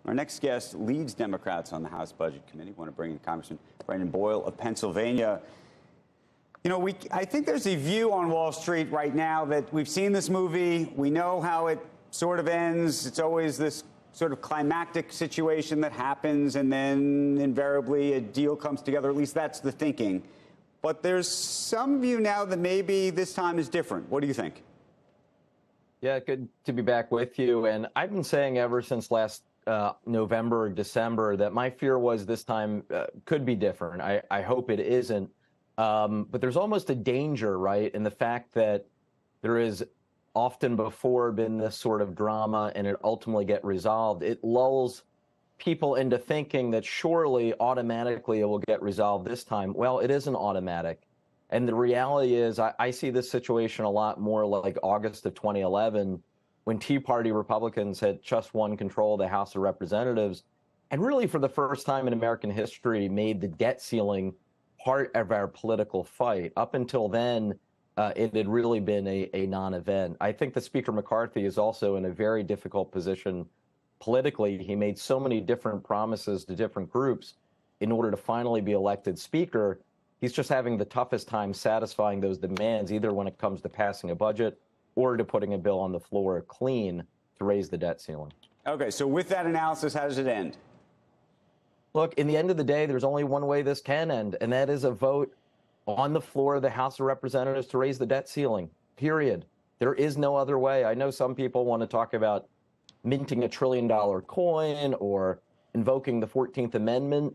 Our next guest leads Democrats on the House Budget Committee. I want to bring in Congressman Boyle of Pennsylvania. You know, I think there's a view on Wall Street right now that we've seen this movie. We know how it sort of ends. It's always this sort of climactic situation that happens, and then invariably a deal comes together. At least that's the thinking. But there's some view now that maybe this time is different. What do you think? Yeah, good to be back with you. And I've been saying ever since last November or December that my fear was this time could be different. I hope it isn't. But there's almost a danger, right, in the fact that there is often before been this sort of drama and it ultimately get resolved. It lulls people into thinking that surely automatically it will get resolved this time. Well, it isn't automatic. And the reality is I see this situation a lot more like August of 2011, when Tea Party Republicans had just won control of the House of Representatives, and really for the first time in American history made the debt ceiling part of our political fight. Up until then, it had really been a non-event. I think that Speaker McCarthy is also in a very difficult position politically. He made so many different promises to different groups in order to finally be elected Speaker. He's just having the toughest time satisfying those demands, either when it comes to passing a budget or to putting a bill on the floor clean to raise the debt ceiling. Okay, so with that analysis, how does it end? Look, in the end of the day, there's only one way this can end, and that is a vote on the floor of the House of Representatives to raise the debt ceiling, period. There is no other way. I know some people want to talk about minting $1 trillion coin or invoking the 14th Amendment.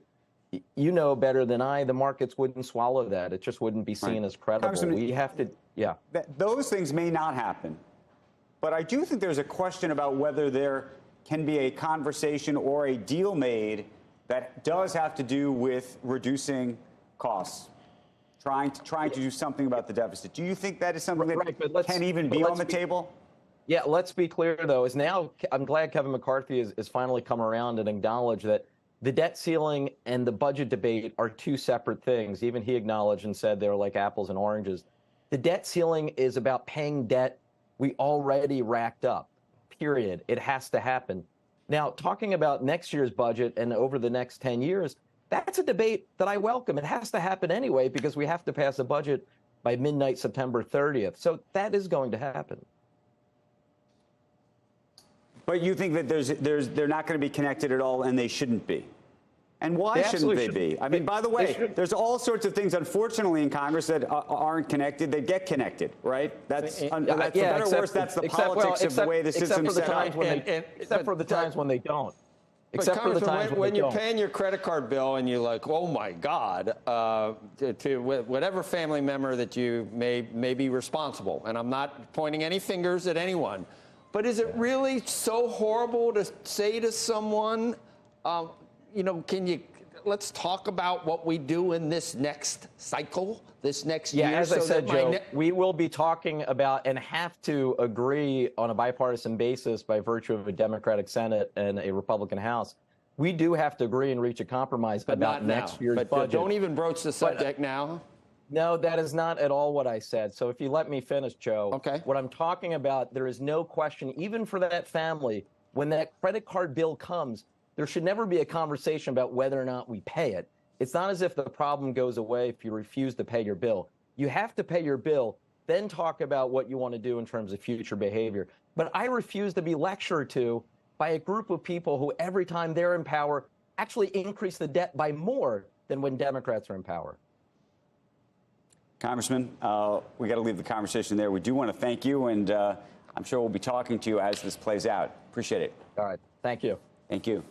You know better than I, the markets wouldn't swallow that. It just wouldn't be seen as credible. We have to, yeah. Those things may not happen, but I do think there's a question about whether there can be a conversation or a deal made that does have to do with reducing costs, trying to do something about the deficit. Do you think that is something that can even be on the table? Yeah, let's be clear, though, is now I'm glad Kevin McCarthy is finally come around and acknowledged that the debt ceiling and the budget debate are two separate things. Even he acknowledged and said they were like apples and oranges. The debt ceiling is about paying debt we already racked up, period. It has to happen. Now, talking about next year's budget and over the next 10 years, that's a debate that I welcome. It has to happen anyway because we have to pass a budget by midnight September 30th. So that is going to happen. But you think that they're not going to be connected at all, and they shouldn't be? And why shouldn't they be? I mean, by the way, there's all sorts of things, unfortunately, in Congress that aren't connected. They get connected, right? That's for better or worse, that's the politics of the way the system's set up. Except for the times when they don't. Except for the times when you're paying your credit card bill and you're like, oh my God, to whatever family member that you may be responsible. And I'm not pointing any fingers at anyone. But is it really so horrible to say to someone, you know, let's talk about what we do in this next cycle, this next year? Yeah, as I said, Joe, we will be talking about and have to agree on a bipartisan basis by virtue of a Democratic Senate and a Republican House. We do have to agree and reach a compromise about next year's budget. Don't even broach the subject now. No, that is not at all what I said. So if you let me finish, Joe, okay. What I'm talking about, there is no question, even for that family, when that credit card bill comes, there should never be a conversation about whether or not we pay it. It's not as if the problem goes away if you refuse to pay your bill. You have to pay your bill, then talk about what you want to do in terms of future behavior. But I refuse to be lectured to by a group of people who every time they're in power actually increase the debt by more than when Democrats are in power. Congressman, we got to leave the conversation there. We do want to thank you, and I'm sure we'll be talking to you as this plays out. Appreciate it. All right. Thank you. Thank you.